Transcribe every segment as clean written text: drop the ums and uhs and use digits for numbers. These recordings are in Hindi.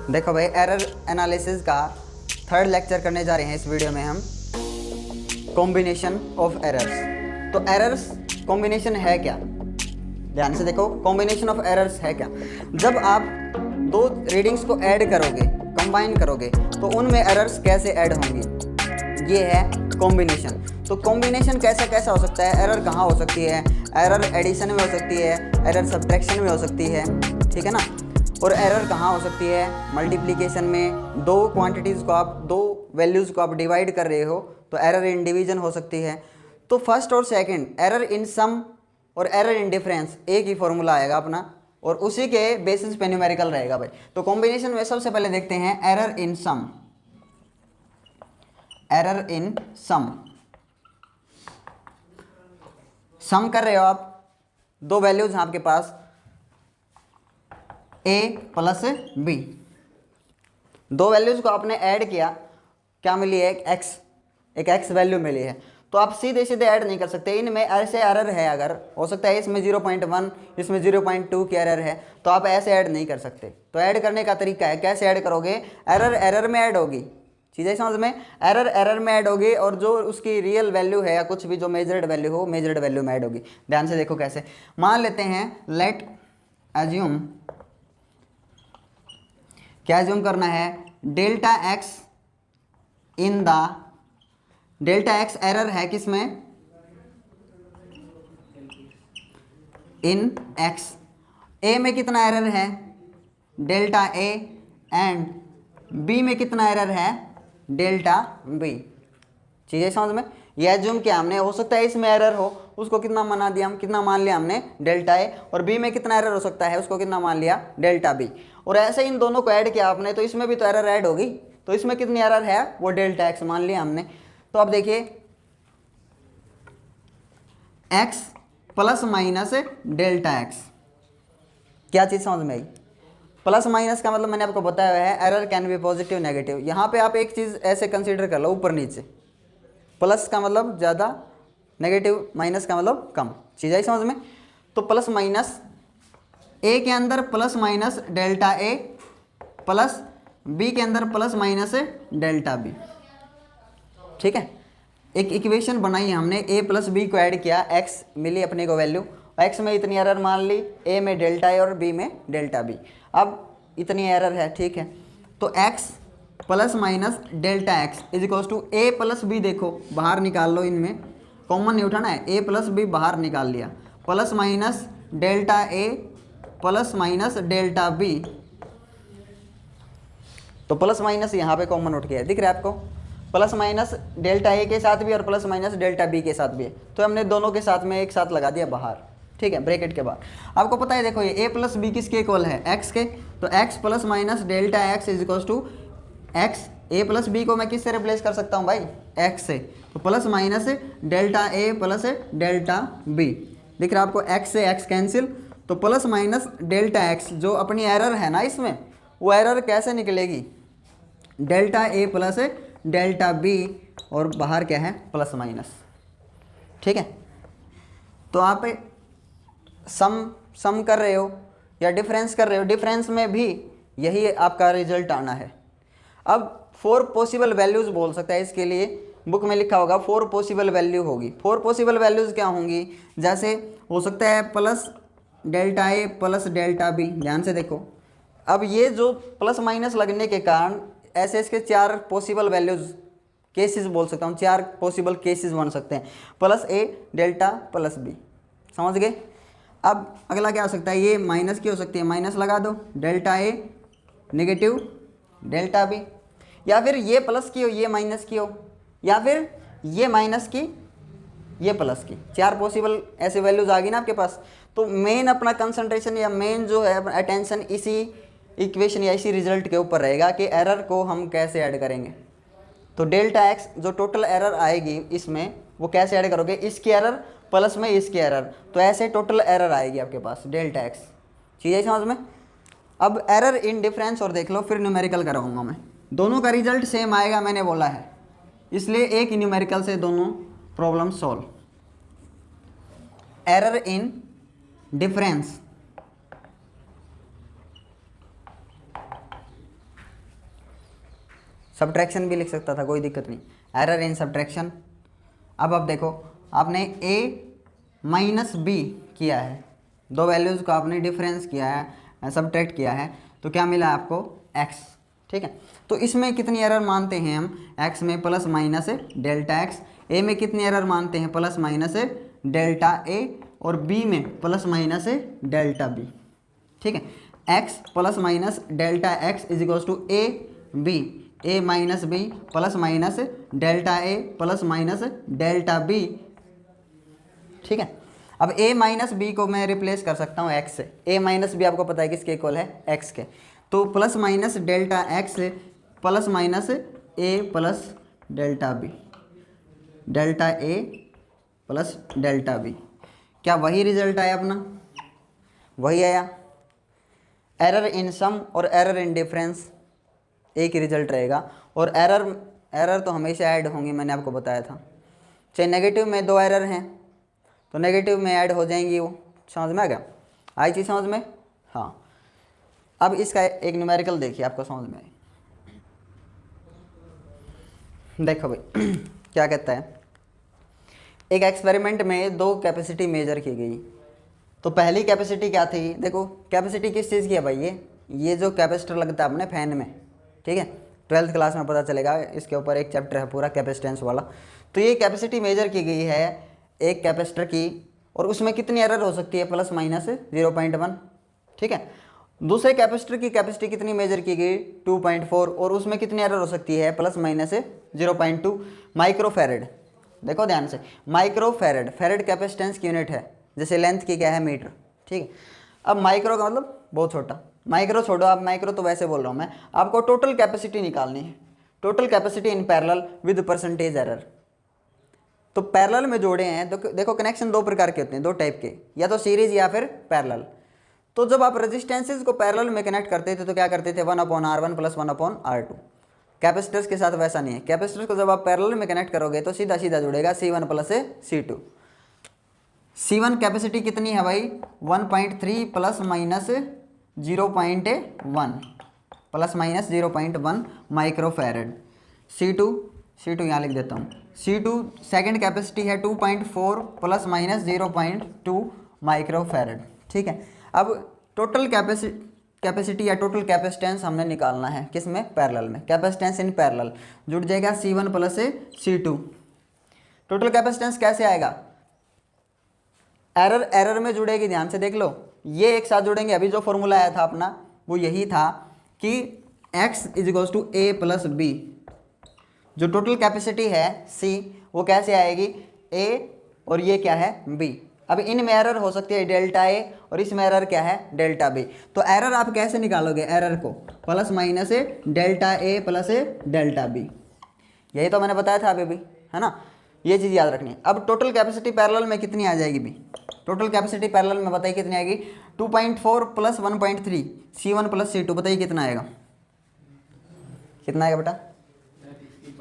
देखो भाई, एरर एनालिसिस का थर्ड लेक्चर करने जा रहे हैं इस वीडियो में हम, कॉम्बिनेशन ऑफ एरर्स। तो एरर्स कॉम्बिनेशन है क्या, ध्यान से देखो, कॉम्बिनेशन ऑफ एरर्स है क्या। जब आप दो रीडिंग्स को ऐड करोगे, कंबाइन करोगे, तो उनमें एरर्स कैसे ऐड होंगी, ये है कॉम्बिनेशन। तो कॉम्बिनेशन कैसा कैसा हो सकता है, एरर कहाँ हो सकती है, एरर एडिशन में हो सकती है, एरर सब्ट्रैक्शन में हो सकती है, ठीक है ना। और एरर कहाँ हो सकती है, मल्टीप्लिकेशन में, दो क्वांटिटीज़ को आप, दो वैल्यूज़ को आप डिवाइड कर रहे हो तो एरर इन डिवीजन हो सकती है। तो फर्स्ट और सेकंड, एरर इन सम और एरर इन डिफरेंस, एक ही फॉर्मूला आएगा अपना और उसी के बेसिस पे न्यूमेरिकल रहेगा भाई। तो कॉम्बिनेशन में सबसे पहले देखते हैं error in some. Error in सम, सम कर रहे हो आप, दो वैल्यूज हैं आपके पास a प्लस b, दो वैल्यूज को आपने ऐड किया, क्या मिली है, एक x वैल्यू मिली है। तो आप सीधे सीधे ऐड नहीं कर सकते, इनमें ऐसे एरर है, अगर हो सकता है इसमें 0.1, इसमें 0.2 की एरर है, तो आप ऐसे ऐड नहीं कर सकते। तो ऐड करने का तरीका है, कैसे ऐड करोगे, एरर एरर में ऐड होगी, चीज़ें समझ में, एरर एरर में ऐड होगी और जो उसकी रियल वैल्यू है या कुछ भी जो मेजर्ड वैल्यू हो, मेजर्ड वैल्यू में ऐड होगी। ध्यान से देखो कैसे, मान लेते हैं, लेट एज्यूम, क्या एज्यूम करना है, delta x in the, delta x error है किसमें, इन एक्स, ए में कितना एरर है, डेल्टा ए, एंड बी में कितना एरर है, डेल्टा बी। चीज़ें समझ में, यह एज्यूम किया हमने, हो सकता है इसमें एरर हो, उसको कितना मान दिया हम, कितना मान लिया हमने, डेल्टा ए, और बी में कितना एरर हो सकता है, उसको कितना मान लिया, डेल्टा बी। और ऐसे इन दोनों को ऐड किया आपने, तो इसमें भी तो एरर ऐड होगी, तो इसमें कितनी एरर है, वो डेल्टा एक्स मान लिया हमने। तो अब देखिए, x plus minus delta x, क्या चीज़ समझ में आई, प्लस माइनस का मतलब मैंने आपको बताया हुआ है, error can be positive negative. यहाँ पे आप एक चीज़ ऐसे कंसीडर कर लो, ऊपर नीचे, प्लस का मतलब ज़्यादा, नेगेटिव माइनस का मतलब कम, चीज़ आई समझ में। तो प्लस माइनस, ए के अंदर plus minus delta A, plus B के अंदर प्लस माइनस डेल्टा बी, ठीक है। एक इक्वेशन बनाई है हमने, ए प्लस बी को ऐड किया, एक्स मिली अपने को वैल्यू, एक्स में इतनी एरर मान ली, ए में डेल्टा ए और बी में डेल्टा बी, अब इतनी एरर है, ठीक है। तो X plus minus delta X is equals to A plus B, देखो बाहर निकाल लो, इनमें कॉमन नहीं उठाना है, ए प्लस बी बाहर निकाल लिया, plus minus delta A plus minus delta B. तो प्लस माइनस यहाँ पे कॉमन उठ गया, दिख रहा है आपको, प्लस माइनस डेल्टा ए के साथ भी और प्लस माइनस डेल्टा बी के साथ भी है, तो हमने दोनों के साथ में एक साथ लगा दिया बाहर, ठीक है, ब्रैकेट के बाद। आपको पता है, देखो ये ए प्लस बी किसके इक्वल है, एक्स के, तो X plus minus delta X is equals to X, A plus B को मैं किससे रिप्लेस कर सकता हूँ भाई, एक्स से, तो plus minus delta A plus delta B, दिख रहा है आपको, एक्स से एक्स कैंसिल, तो प्लस माइनस डेल्टा एक्स, जो अपनी एरर है ना इसमें, वो एरर कैसे निकलेगी, delta A plus delta B, और बाहर क्या है, प्लस माइनस, ठीक है। तो आप सम कर रहे हो या डिफरेंस कर रहे हो, डिफरेंस में भी यही आपका रिजल्ट आना है। अब 4 पॉसिबल वैल्यूज बोल सकता है, इसके लिए बुक में लिखा होगा 4 पॉसिबल वैल्यू होगी। 4 पॉसिबल वैल्यूज क्या होंगी, जैसे हो सकता है plus delta A plus delta B, ध्यान से देखो, अब ये जो प्लस माइनस लगने के कारण ऐसे इसके 4 पॉसिबल वैल्यूज, केसेस बोल सकता हूँ, 4 पॉसिबल केसेस बन सकते हैं, प्लस ए डेल्टा प्लस बी, समझ गए। अब अगला क्या हो सकता है, ये माइनस की हो सकती है, माइनस लगा दो, delta A negative delta B, या फिर ये प्लस की हो ये माइनस की हो, या फिर ये माइनस की ये प्लस की, 4 पॉसिबल ऐसे वैल्यूज आ गई ना आपके पास। तो मेन अपना कंसंट्रेशन या मेन जो है अटेंशन इसी इक्वेशन या इसी रिजल्ट के ऊपर रहेगा कि एरर को हम कैसे ऐड करेंगे। तो डेल्टा एक्स जो टोटल एरर आएगी इसमें, वो कैसे ऐड करोगे, इसकी एरर प्लस में इसकी एरर, तो ऐसे टोटल एरर आएगी आपके पास डेल्टा एक्स, चीज़ें समझ में। अब एरर इन डिफरेंस और देख लो, फिर न्यूमेरिकल कराऊंगा मैं, दोनों का रिजल्ट सेम आएगा मैंने बोला है, इसलिए एक ही न्यूमेरिकल से दोनों problem solve. Error in difference, subtraction भी लिख सकता था, कोई दिक्कत नहीं, एरर इन सब्ट्रैक्शन। अब देखो आपने a माइनस बी किया है, दो वैल्यूज़ को आपने डिफरेंस किया है, सब्ट्रैक्ट किया है, तो क्या मिला आपको x। ठीक है, तो इसमें कितनी एरर मानते हैं हम, x में plus minus delta x, a में कितनी एरर मानते हैं प्लस माइनस डेल्टा a, और b में प्लस माइनस डेल्टा b। ठीक है, x plus minus delta x is equals to a b, a minus B plus minus delta a plus minus delta b। ठीक है, अब a माइनस बी को मैं रिप्लेस कर सकता हूँ x से, a माइनस बी आपको पता है किसके इक्वल है, x के, तो plus minus delta x plus minus a plus delta b, delta a plus delta b। क्या वही रिजल्ट आया अपना, वही आया। एरर इन सम और एरर इन डिफरेंस एक ही रिजल्ट रहेगा, और एरर तो हमेशा ऐड होंगी, मैंने आपको बताया था। चाहे नेगेटिव में दो एरर हैं तो नेगेटिव में ऐड हो जाएंगी, वो समझ में आ गया, आई चीज़ समझ में। हाँ, अब इसका एक न्यूमेरिकल देखिए, आपको समझ में आए। देखो भाई क्या कहता है, एक एक्सपेरिमेंट में दो कैपेसिटी मेजर की गई। तो पहली कैपेसिटी क्या थी, देखो कैपेसिटी किस चीज़ की है भाई, ये जो कैपेसिटर लगता है अपने फैन में, ठीक है, 12th क्लास में पता चलेगा, इसके ऊपर एक चैप्टर है पूरा कैपेसिटेंस वाला। तो ये कैपेसिटी मेजर की गई है एक कैपेसिटर की, और उसमें कितनी एरर हो सकती है, प्लस माइनस 0.1। ठीक है, दूसरे कैपेसिटर की कैपेसिटी कितनी मेजर की गई, 2.4, और उसमें कितनी एरर हो सकती है, प्लस माइनस 0.2 माइक्रोफैरड। देखो ध्यान से, माइक्रोफैरड, फैरड कैपेसिटेंस की यूनिट है, जैसे लेंथ की क्या है, मीटर। ठीक है, अब माइक्रो का मतलब बहुत छोटा, माइक्रो छोड़ो, आप माइक्रो तो वैसे बोल रहा हूँ मैं, आपको टोटल कैपेसिटी निकालनी है, total capacity in parallel with percentage error. तो पैरेलल में जोड़े हैं, तो देखो कनेक्शन दो प्रकार के होते हैं, दो टाइप के, या तो सीरीज या फिर पैरेलल। तो जब आप रेजिस्टेंसेज को पैरेलल में कनेक्ट करते थे तो क्या करते थे, 1/R1 प्लस 1/R2। कैपेसिटर्स के साथ वैसा नहीं है, कैपेसिटर्स को जब आप पैरेलल में कनेक्ट करोगे तो सीधा सीधा जुड़ेगा C1 plus C2। C1 capacity कितनी है भाई, 1.3 plus minus 0.1 plus minus 0.1 microfarad. C2 यहाँ लिख देता हूँ, C2 सेकेंड कैपेसिटी है 2.4 प्लस माइनस 0.2 माइक्रोफैरड। ठीक है, अब टोटल कैपेसिटी या टोटल कैपेसिटेंस हमने निकालना है, किस में, पैरेलल में, कैपेसिटेंस इन पैरेलल, जुड़ जाएगा C1 plus C2। Total capacitance कैसे आएगा, एरर में जुड़ेगी, ध्यान से देख लो, ये एक साथ जुड़ेंगे। अभी जो फॉर्मूला आया था अपना वो यही था कि x is equals to a plus B, जो टोटल कैपेसिटी है C वो कैसे आएगी, a और ये क्या है b। अब इनमें एरर हो सकती है डेल्टा a और इसमें एरर क्या है डेल्टा b। तो एरर आप कैसे निकालोगे, एरर को plus minus delta a plus delta b, यही तो मैंने बताया था अभी भी, है ना, ये चीज़ याद रखनी है। अब टोटल कैपेसिटी पैरेलल में कितनी आ जाएगी भी, टोटल कैपेसिटी पैरेलल में बताइए कितनी आएगी, 2.4 प्लस 1.3 C1 प्लस C2, बताइए कितना आएगा, कितना आएगा बेटा,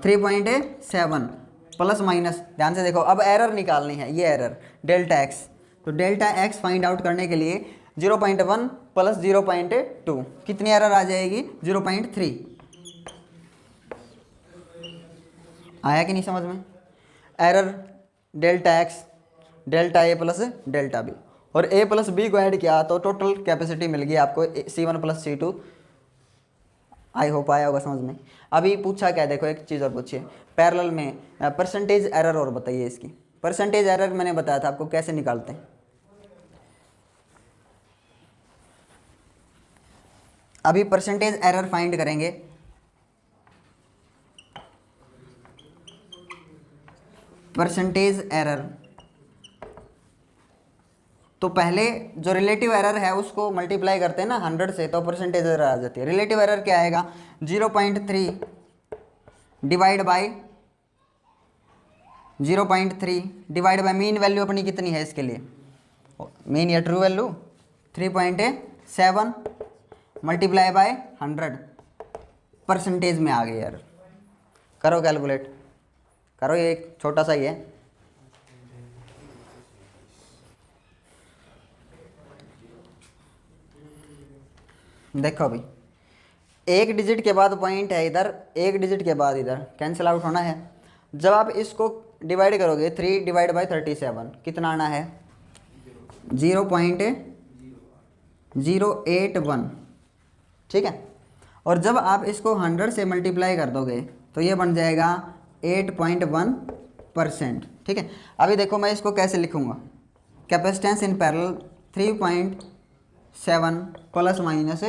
3.7 प्लस माइनस, ध्यान से देखो, अब एरर निकालनी है, ये एरर डेल्टा x, तो डेल्टा x फाइंड आउट करने के लिए 0.1 प्लस 0.2 कितनी एरर आ जाएगी, 0.3। आया कि नहीं समझ में, error delta x delta a plus delta b, और a प्लस b को ऐड किया तो टोटल कैपेसिटी मिल गई आपको C1 plus C2। I hope आया होगा समझ में। अभी पूछा क्या, देखो एक चीज़ और पूछिए, पैरेलल में परसेंटेज एरर, और बताइए इसकी परसेंटेज एरर, मैंने बताया था आपको कैसे निकालते हैं। अभी परसेंटेज एरर फाइंड करेंगे, परसेंटेज एरर, तो पहले जो रिलेटिव एरर है उसको मल्टीप्लाई करते हैं ना 100 से, तो परसेंटेज एरर आ जाती है। रिलेटिव एरर क्या आएगा, 0.3 divide by 0.3 divide by mean value अपनी कितनी है इसके लिए, मीन या true value 3.7 multiply by 100, percentage में आ गई यार, करो कैलकुलेट करो, ये एक छोटा सा ही है। देखो अभी एक डिजिट के बाद पॉइंट है इधर, एक डिजिट के बाद इधर, कैंसिल आउट होना है। जब आप इसको डिवाइड करोगे 3 डिवाइड बाई 37 कितना आना है 0.081, ठीक है। और जब आप इसको 100 से मल्टीप्लाई कर दोगे तो ये बन जाएगा 8.1%, ठीक है। अभी देखो मैं इसको कैसे लिखूँगा, capacitance in parallel 3.7 plus minus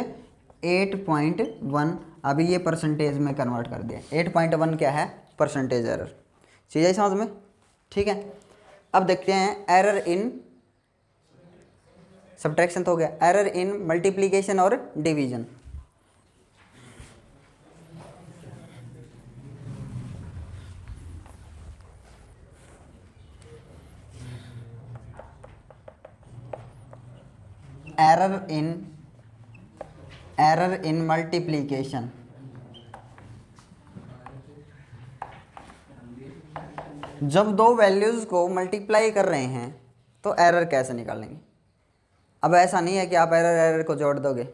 8.1, अभी ये परसेंटेज में कन्वर्ट कर दिया। 8.1 क्या है परसेंटेज एरर, चीज़ है समझ में, ठीक है। अब देखते हैं एरर इन सब्ट्रैक्शन तो हो गया, एरर इन मल्टीप्लिकेशन और डिवीजन। एरर इन मल्टीप्लिकेशन, जब दो वैल्यूज़ को मल्टीप्लाई कर रहे हैं तो एरर कैसे निकालेंगे। अब ऐसा नहीं है कि आप एरर को जोड़ दोगे,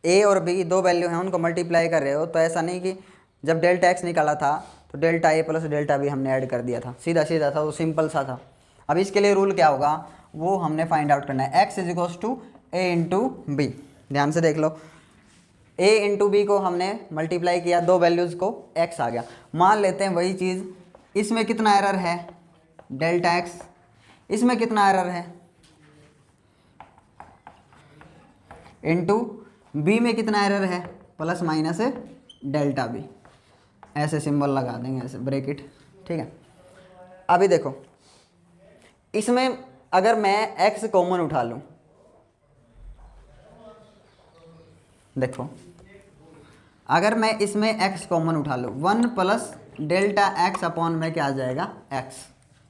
ए और बी दो वैल्यू हैं उनको मल्टीप्लाई कर रहे हो, तो ऐसा नहीं कि जब डेल्टा एक्स निकाला था तो डेल्टा ए प्लस डेल्टा बी हमने ऐड कर दिया था, सीधा सीधा था, वो सिंपल सा था। अब इसके लिए रूल क्या होगा वो हमने फाइंड आउट करना है, X is equals to A into B. ध्यान से देख लो, ए इंटू बी को हमने मल्टीप्लाई किया, दो वैल्यूज़ को, एक्स आ गया। मान लेते हैं वही चीज़ इसमें कितना एरर है डेल्टा एक्स, इसमें कितना एरर है इंटू बी में कितना एरर है प्लस माइनस डेल्टा बी, ऐसे सिंबल लगा देंगे ऐसे ब्रैकेट, ठीक है। अभी देखो इसमें अगर मैं x कॉमन उठा लूँ, देखो अगर मैं इसमें x कॉमन उठा लूँ 1 प्लस डेल्टा एक्स अपॉन में क्या आ जाएगा x,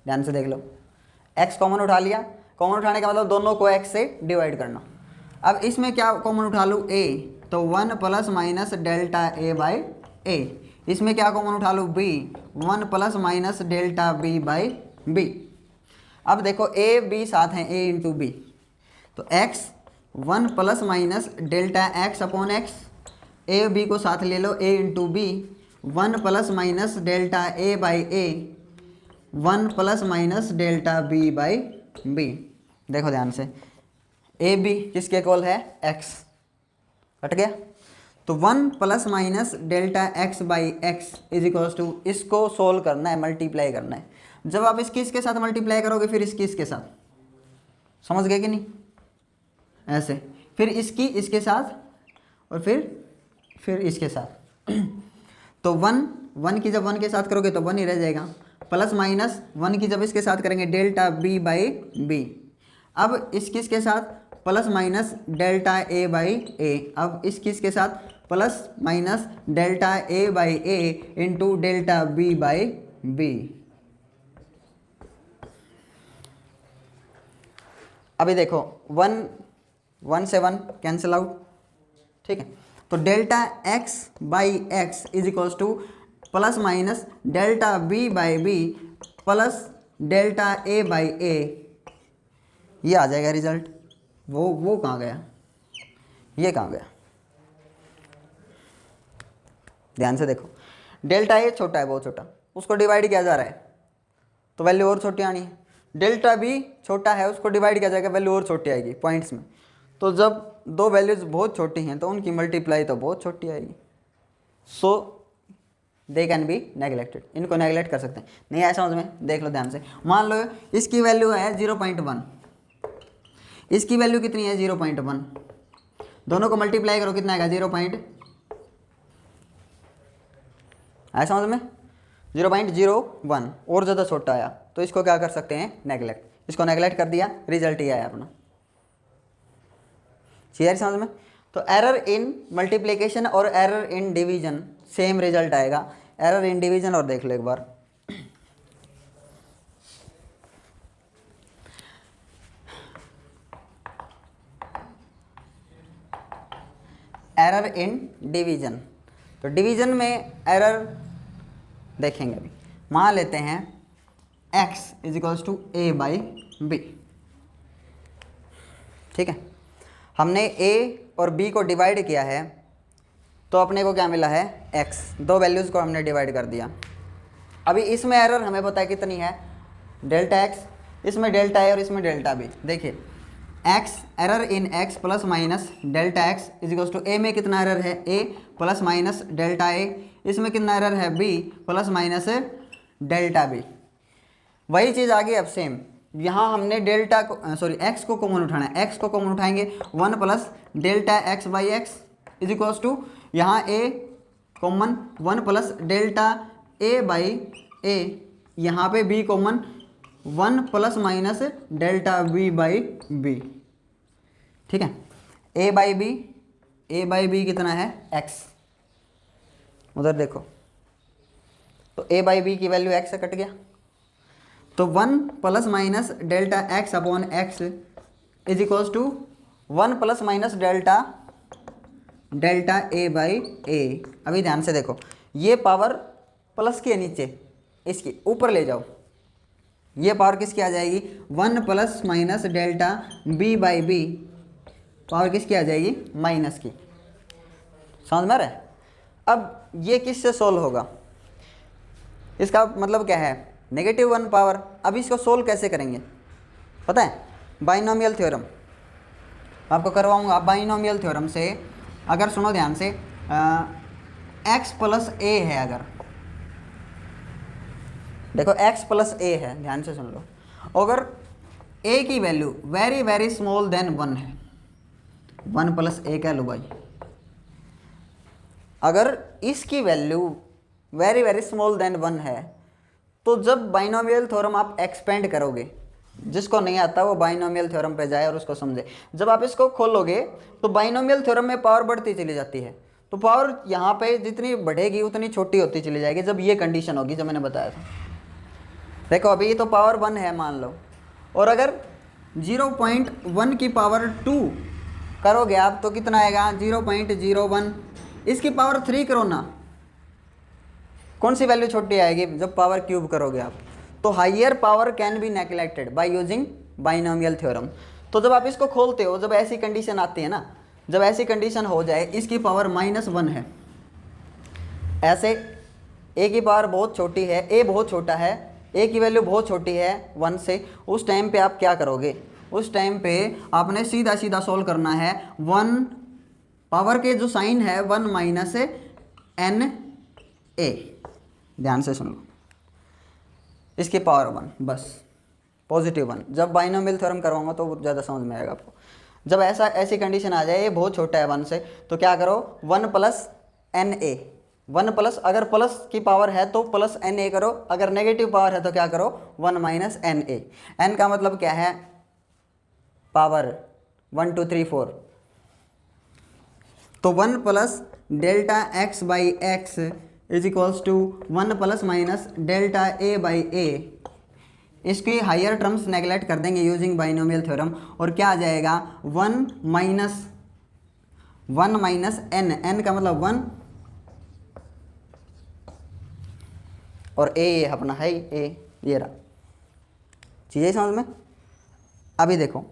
ध्यान से देख लो, x कॉमन उठा लिया, कॉमन उठाने का मतलब दोनों को x से डिवाइड करना। अब इसमें क्या कॉमन उठा लूँ a, तो 1 plus minus delta a by a, इसमें क्या कॉमन उठा लूँ b, 1 plus minus delta b by b। अब देखो a b साथ हैं a इंटू बी, तो x 1 plus minus delta x upon X, a b को साथ ले लो a into B, 1 plus minus delta a by a, 1 plus minus delta b by b। देखो ध्यान से ए बी किसके इक्वल है x, कट गया, तो 1 plus minus delta x by X is equals to, इसको सोल्व करना है, मल्टीप्लाई करना है। जब आप इसकी इसके साथ मल्टीप्लाई करोगे फिर इसकी इसके साथ, समझ गए कि नहीं, ऐसे, फिर इसकी इसके साथ और फिर इसके साथ तो 1 की जब 1 के साथ करोगे तो 1 ही रह जाएगा, प्लस माइनस 1 की जब इसके साथ करेंगे डेल्टा b बाई बी। अब इसकी इसके साथ plus minus delta a by a, अब इसकी इसके साथ plus minus delta a by a into delta b by b। अभी देखो 1 से 1 कैंसिल आउट, ठीक है, तो delta x by X is equals to plus minus delta b by b plus delta a by a, ये आ जाएगा रिजल्ट। वो कहाँ गया, ये कहाँ गया, ध्यान से देखो, डेल्टा ए छोटा है बहुत छोटा, उसको डिवाइड किया जा रहा है तो वैल्यू और छोटी आनी है, डेल्टा बी छोटा है उसको डिवाइड किया जाएगा वैल्यू और छोटी आएगी पॉइंट्स में। तो जब दो वैल्यूज़ बहुत छोटी हैं तो उनकी मल्टीप्लाई तो बहुत छोटी आएगी, सो दे कैन बी नेगलेक्टेड, इनको नेगलेक्ट कर सकते हैं। नहीं आया समझ में, देख लो ध्यान से, मान लो इसकी वैल्यू है 0.1, इसकी वैल्यू कितनी है 0.1, दोनों को मल्टीप्लाई करो कितना आएगा 0. आया समझ में, 0.01, और ज़्यादा छोटा आया तो इसको क्या कर सकते हैं नेगलेक्ट, इसको नेगलेक्ट कर दिया, रिजल्ट ही आया अपना। क्लियर समझ में। तो एरर इन मल्टीप्लिकेशन और error in division same result आएगा। एरर इन डिवीजन और देख लो एक बार, एरर इन डिवीजन, तो डिवीजन में एरर देखेंगे अभी। मान लेते हैं x is equals to a by B, ठीक है, हमने a और b को डिवाइड किया है तो अपने को क्या मिला है x, दो वैल्यूज़ को हमने डिवाइड कर दिया। अभी इसमें एरर हमें पता है कितनी है, डेल्टा x, इसमें डेल्टा a और इसमें डेल्टा b। देखिए x error in x plus minus delta x is equals to a में कितना एरर है a plus minus delta a, इसमें कितना एरर है b plus minus delta b। वही चीज़ आ गई अब सेम, यहाँ हमने डेल्टा को सॉरी x को कॉमन उठाना है, x को कॉमन उठाएंगे 1 plus delta x by X is equals to यहाँ a common 1 plus delta a by a, यहाँ पे b common 1 plus minus delta b by b। ठीक है, a बाई b कितना है x, उधर देखो तो a बाई b की वैल्यू x से कट गया, तो 1 plus minus delta x upon x is equals to 1 plus minus delta a by a। अभी ध्यान से देखो, ये पावर प्लस की है नीचे, इसकी ऊपर ले जाओ, ये पावर किसकी आ जाएगी 1 plus minus delta b by b, power किसकी आ जाएगी माइनस की। समझ में आ रहा है? अब ये किससे सोल्व होगा, इसका मतलब क्या है -1 पावर। अब इसको सोल्व कैसे करेंगे पता है, बाइनोमियल थ्योरम आपको करवाऊंगा। बाइनोमियल थ्योरम से अगर सुनो ध्यान से, x प्लस a है, अगर देखो x प्लस a है, ध्यान से सुन लो, अगर a की value very very small than 1 है, 1 प्लस a कह लो भाई, अगर इसकी value very very small than 1 है, तो जब बाइनोमियल थ्योरम आप एक्सपेंड करोगे, जिसको नहीं आता वो बाइनोमियल थ्योरम पे जाए और उसको समझे, जब आप इसको खोलोगे तो बाइनोमियल थ्योरम में पावर बढ़ती चली जाती है, तो पावर यहाँ पे जितनी बढ़ेगी उतनी छोटी होती चली जाएगी, जब ये कंडीशन होगी जो मैंने बताया था। देखो अभी ये तो पावर 1 है मान लो, और अगर 0.1 की पावर 2 करोगे आप तो कितना आएगा 0.01, इसकी पावर 3 करो ना, कौन सी वैल्यू छोटी आएगी जब पावर क्यूब करोगे आप। तो higher power can be neglected by using binomial theorem. तो जब आप इसको खोलते हो, जब ऐसी कंडीशन आती है ना, जब ऐसी कंडीशन हो जाए इसकी पावर -1 है, ऐसे a की पावर बहुत छोटी है, a बहुत छोटा है, a की वैल्यू बहुत छोटी है 1 से, उस टाइम पे आप क्या करोगे, उस टाइम पे आपने सीधा सीधा सोल्व करना है, 1 पावर के जो साइन है 1 माइनस n a, ध्यान से सुन लो, इसकी पावर 1 बस +1। जब बाइनोमियल थ्योरम करवाऊंगा तो ज़्यादा समझ में आएगा आपको। जब ऐसी कंडीशन आ जाए ये बहुत छोटा है 1 से, तो क्या करो 1 प्लस na, 1 प्लस, अगर प्लस की पावर है तो प्लस na करो, अगर नेगेटिव पावर है तो क्या करो 1 माइनस na। n का मतलब क्या है पावर 1 2 3 4, तो 1 plus delta x by X is equals to 1 plus minus delta a by a। इसकी हायर टर्म्स नेगलेक्ट कर देंगे यूजिंग बाइनोमियल थ्योरम, और क्या आ जाएगा 1 माइनस n का मतलब 1, और a अपना है a, ये रहा। चीज़ें समझ में? अभी देखो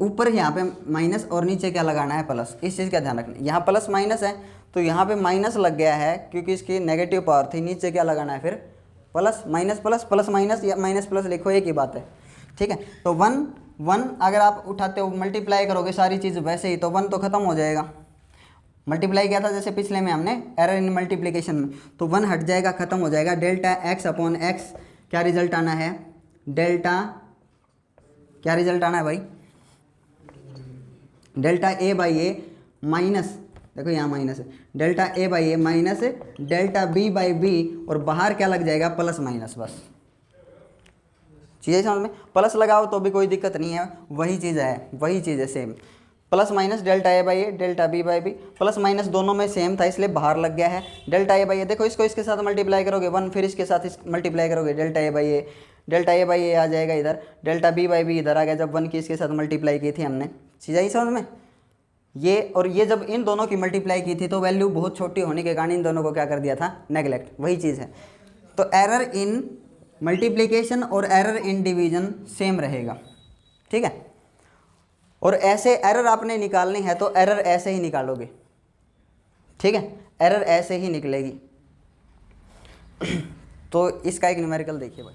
ऊपर यहाँ पे माइनस और नीचे क्या लगाना है प्लस, इस चीज़ का ध्यान रखना। यहाँ प्लस माइनस है तो यहाँ पे माइनस लग गया है क्योंकि इसकी नेगेटिव पावर थी, नीचे क्या लगाना है फिर plus, minus plus, plus minus या माइनस प्लस लिखो, एक ही बात है। ठीक है, तो 1 अगर आप उठाते हो मल्टीप्लाई करोगे सारी चीज़ वैसे ही, तो 1 तो ख़त्म हो जाएगा। मल्टीप्लाई किया था जैसे पिछले में हमने एरर इन मल्टीप्लिकेशन में, तो 1 हट जाएगा, ख़त्म हो जाएगा। डेल्टा x अपॉन एक्स क्या रिजल्ट आना है, डेल्टा क्या रिजल्ट आना है भाई, delta a by A minus, देखो यहाँ माइनस है, delta a by A minus delta b by b, और बाहर क्या लग जाएगा प्लस माइनस, बस चीज़ें समझ में। प्लस लगाओ तो भी कोई दिक्कत नहीं है, वही चीज़ है, वही चीज़ है same, plus minus delta a by A delta b by b, plus minus दोनों में सेम था इसलिए बाहर लग गया है। डेल्टा a बाई ए, देखो इसको इसके साथ मल्टीप्लाई करोगे 1, फिर इसके साथ मल्टीप्लाई करोगे delta a by A, delta a by A आ जाएगा इधर, डेल्टा b बाई b इधर आ गया, जब 1 की इसके साथ मल्टीप्लाई की थी हमने। चीज़ आई समझ में? ये और ये जब इन दोनों की मल्टीप्लाई की थी तो वैल्यू बहुत छोटी होने के कारण इन दोनों को क्या कर दिया था, नेगलेक्ट, वही चीज़ है। तो एरर इन मल्टीप्लिकेशन और एरर इन डिवीजन सेम रहेगा। ठीक है, और ऐसे एरर आपने निकालनी है तो एरर ऐसे ही निकालोगे, ठीक है, एरर ऐसे ही निकलेगी। तो इसका एक न्यूमेरिकल देखिए भाई,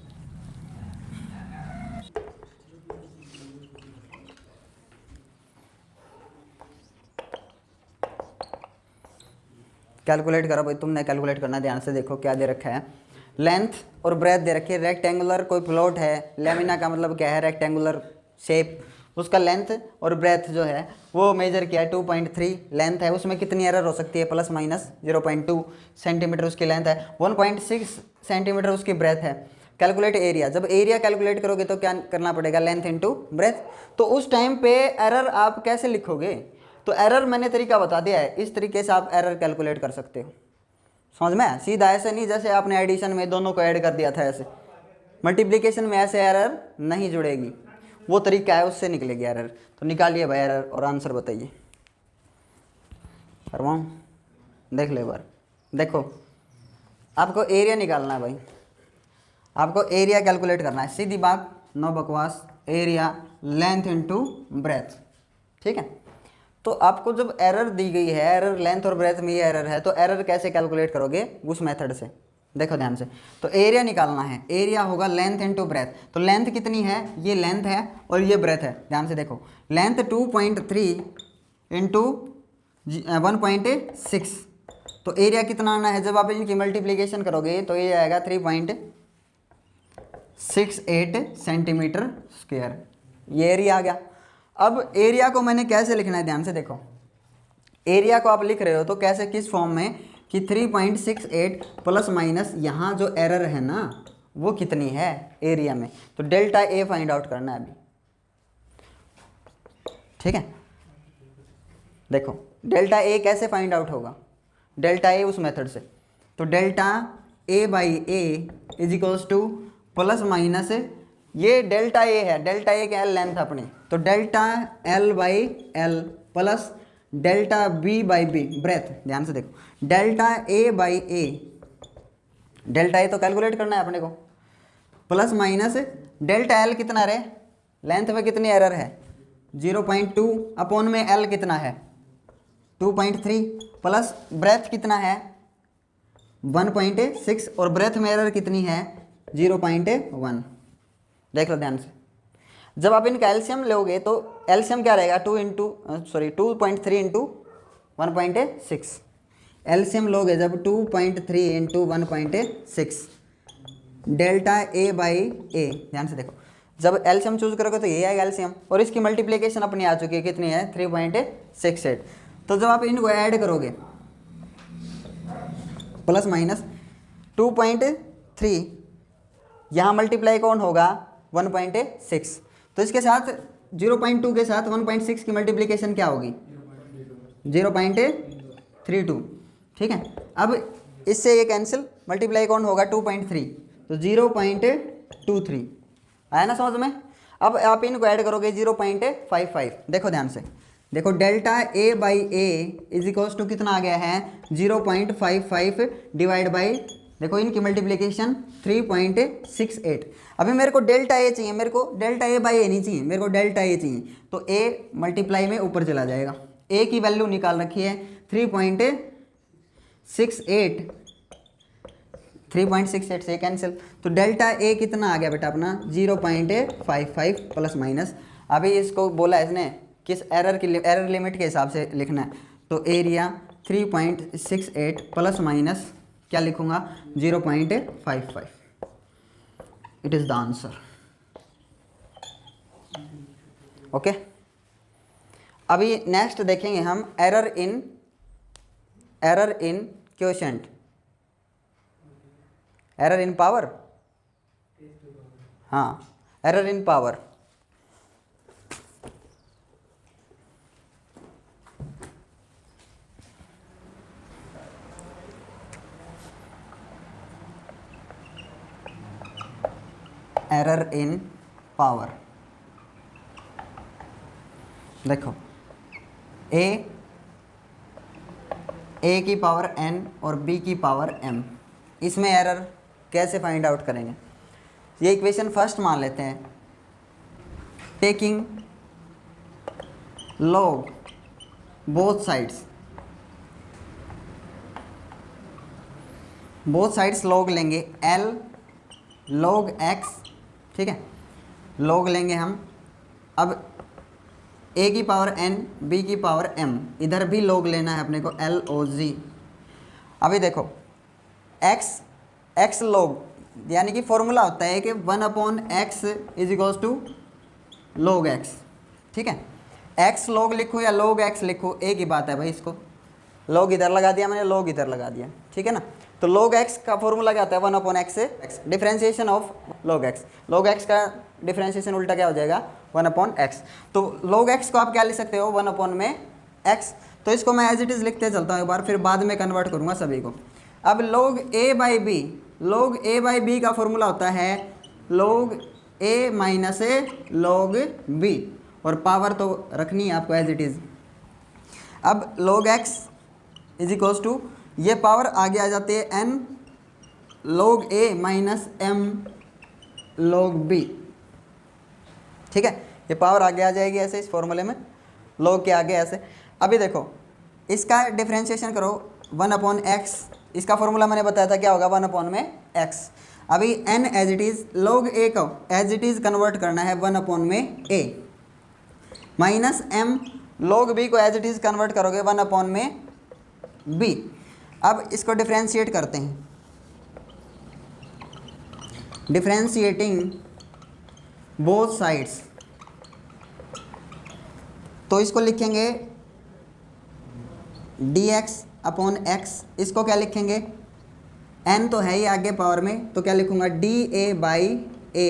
कैलकुलेट करो भाई, तुमने कैलकुलेट करना, ध्यान से देखो क्या दे रखा है। लेंथ और ब्रेथ दे रखी है, रेक्टेंगुलर कोई प्लॉट है, लेमिना का मतलब क्या है, रेक्टेंगुलर शेप, उसका लेंथ और ब्रेथ जो है वो मेजर किया है 2.3 लेंथ है, उसमें कितनी एरर हो सकती है, प्लस माइनस 0.2 सेंटीमीटर उसकी लेंथ है, 1.6 सेंटीमीटर उसकी ब्रेथ है। कैलकुलेट एरिया, जब एरिया कैलकुलेट करोगे तो क्या करना पड़ेगा, लेंथ इंटू ब्रेथ। तो उस टाइम पे एरर आप कैसे लिखोगे, तो एरर मैंने तरीका बता दिया है, इस तरीके से आप एरर कैलकुलेट कर सकते हो। समझ में, सीधा ऐसे नहीं जैसे आपने एडिशन में दोनों को ऐड कर दिया था ऐसे, मल्टीप्लिकेशन में ऐसे एरर नहीं जुड़ेगी, वो तरीका है उससे निकलेगी एरर। तो निकालिए भाई एरर और आंसर बताइए। करवाऊँ, देख ले बार, देखो आपको एरिया निकालना है भाई, आपको एरिया कैलकुलेट करना है, सीधी बात, नो बकवास, एरिया लेंथ इनटू ब्रेथ। ठीक है, तो आपको जब एरर दी गई है, एरर लेंथ और ब्रेथ में ये एरर है, तो एरर कैसे कैलकुलेट करोगे, उस मेथड से। देखो ध्यान से, तो एरिया निकालना है, एरिया होगा लेंथ इनटू ब्रेथ। तो लेंथ कितनी है, ये लेंथ है और ये ब्रेथ है, ध्यान से देखो, लेंथ 2.3 इंटू 1.6, तो एरिया कितना आना है, जब आप इनकी मल्टीप्लीकेशन करोगे तो ये आएगा 3.68 सेंटीमीटर स्क्वायर, ये एरिया आ गया। अब एरिया को मैंने कैसे लिखना है, ध्यान से देखो, एरिया को आप लिख रहे हो तो कैसे, किस फॉर्म में कि 3.68 प्लस माइनस यहाँ जो एरर है ना वो कितनी है एरिया में, तो डेल्टा ए फाइंड आउट करना है अभी। ठीक है, देखो डेल्टा ए कैसे फाइंड आउट होगा, डेल्टा ए उस मेथड से, तो delta A by A is equals to plus minus, ये डेल्टा ए है, डेल्टा ए क्या है, लेंथ अपनी, तो delta L by L plus delta B by B breadth. ध्यान से देखो, delta A by A, delta A तो कैलकुलेट करना है अपने को, प्लस माइनस डेल्टा एल कितना रहे, लेंथ में कितनी एरर है 0.2 अपॉन में एल कितना है 2.3 प्लस ब्रेथ कितना है 1.6 और ब्रेथ में एरर कितनी है 0.1। देख लो ध्यान से, जब आप इनका एलसीएम लोगे तो एलसीएम क्या रहेगा 2.3 इंटू 1.6, एलसीएम लोगे जब 2.3 इंटू 1.6 डेल्टा ए बाई ए। ध्यान से देखो, जब एलसीएम चूज करोगे तो ये आएगा एलसीएम, और इसकी मल्टीप्लिकेशन अपनी आ चुकी है, कितनी है 3.68। तो जब आप इनको ऐड करोगे प्लस माइनस 2.3, यहाँ मल्टीप्लाई कौन होगा 1.6, तो इसके साथ 0.2 के साथ 1.6 की मल्टीप्लिकेशन क्या होगी 0.32। ठीक है, अब इससे ये कैंसिल, मल्टीप्लाई कौन होगा 2.3, तो 0.23 आया ना समझ में। अब आप इनको ऐड करोगे 0.55। देखो ध्यान से, देखो delta A by A is equals to कितना आ गया है 0.55 डिवाइड बाई, देखो इनकी मल्टीप्लिकेशन 3.68। अभी मेरे को डेल्टा ए चाहिए, मेरे को डेल्टा ए बाई ए नहीं चाहिए, मेरे को डेल्टा ए चाहिए, तो ए मल्टीप्लाई में ऊपर चला जाएगा, ए की वैल्यू निकाल रखी है 3.68 से कैंसिल, तो डेल्टा ए कितना आ गया बेटा अपना 0.55 प्लस माइनस। अभी इसको बोला है इसने किस एरर की, एरर लिमिट के हिसाब से लिखना है, तो एरिया 3.68 प्लस माइनस क्या लिखूंगा 0.55, it is the answer. Okay, अभी नेक्स्ट देखेंगे हम error in quotient, error in power, हाँ error in power. Error in power, देखो ए की पावर n और b की पावर m, इसमें एरर कैसे फाइंड आउट करेंगे, ये इक्वेशन फर्स्ट मान लेते हैं, taking log both sides, both sides log लेंगे L log x, ठीक है, log लेंगे हम। अब a की पावर n b की पावर m, इधर भी log लेना है अपने को log। अभी देखो x log, यानी कि फॉर्मूला होता है कि 1/x is equals to log x, ठीक है। x log लिखो या log x लिखो एक ही बात है भाई, इसको log इधर लगा दिया मैंने, log इधर लगा दिया, ठीक है ना। तो log x का फॉर्मूला क्या होता है 1/x से x, differentiation of log x। log x का डिफरेंशिएशन उल्टा क्या हो जाएगा 1/x। तो log x को आप क्या लिख सकते हो 1/x। तो इसको मैं एज इट इज़ लिखते चलता हूँ एक बार, फिर बाद में कन्वर्ट करूँगा सभी को। अब log a बाई b का फॉर्मूला होता है log a minus a log b, और पावर तो रखनी है आपको एज इट इज़। अब log x is equals to, ये पावर आगे आ जाती है n log a minus m log b, ठीक है। ये पावर आगे आ जाएगी ऐसे इस फॉर्मूले में, log के आगे ऐसे। अभी देखो इसका डिफरेंशिएशन करो 1/x, इसका फॉर्मूला मैंने बताया था क्या होगा 1/x। अभी n as it is, log a को एज इट इज़ कन्वर्ट करना है 1/a, minus m log b को एज इट इज़ कन्वर्ट करोगे 1/b। अब इसको डिफरेंशिएट करते हैं, डिफरेंशिएटिंग बोथ साइड्स, तो इसको लिखेंगे dx/x, इसको क्या लिखेंगे n तो है ही आगे पावर में, तो क्या लिखूंगा dA/a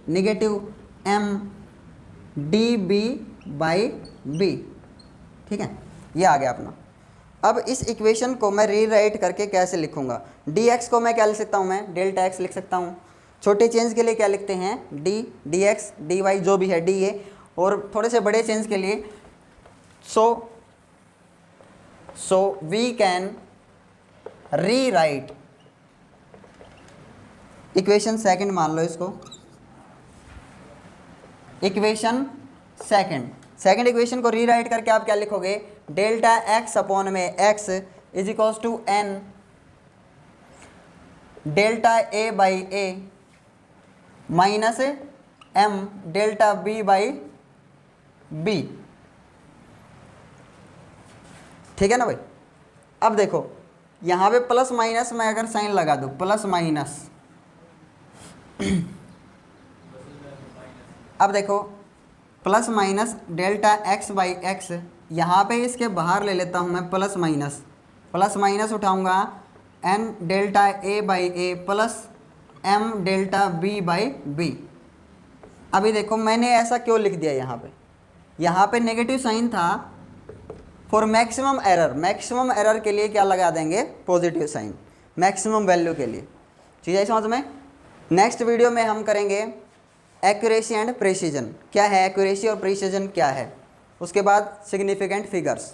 नेगेटिव m dB/b, ठीक है। ये आ गया अपना। अब इस इक्वेशन को मैं रीराइट करके कैसे लिखूंगा, dx को मैं क्या लिख सकता हूँ, मैं डेल्टा x लिख सकता हूँ। छोटे चेंज के लिए क्या लिखते हैं dx dy जो भी है dA, और थोड़े से बड़े चेंज के लिए so we can rewrite equation second, मान लो इसको इक्वेशन सेकंड इक्वेशन को रीराइट करके आप क्या लिखोगे डेल्टा x अपॉन में x is equals to n delta a by a minus m delta b by b, ठीक है ना भाई। अब देखो यहाँ पे प्लस माइनस मैं अगर साइन लगा दूँ, प्लस माइनस, अब देखो plus minus delta x by X, यहाँ पे इसके बाहर ले लेता हूँ मैं प्लस माइनस उठाऊँगा n delta a by a plus m delta b by b। अभी देखो मैंने ऐसा क्यों लिख दिया, यहाँ पे नेगेटिव साइन था फॉर मैक्सिमम एरर के लिए क्या लगा देंगे पॉजिटिव साइन, मैक्सिमम वैल्यू के लिए। चीज़ है समझ में। नेक्स्ट वीडियो में हम करेंगे एक्यूरेसी एंड प्रिसीजन, क्या है एक्यूरेसी और प्रिसीजन क्या है, उसके बाद सिग्निफिकेंट फिगर्स।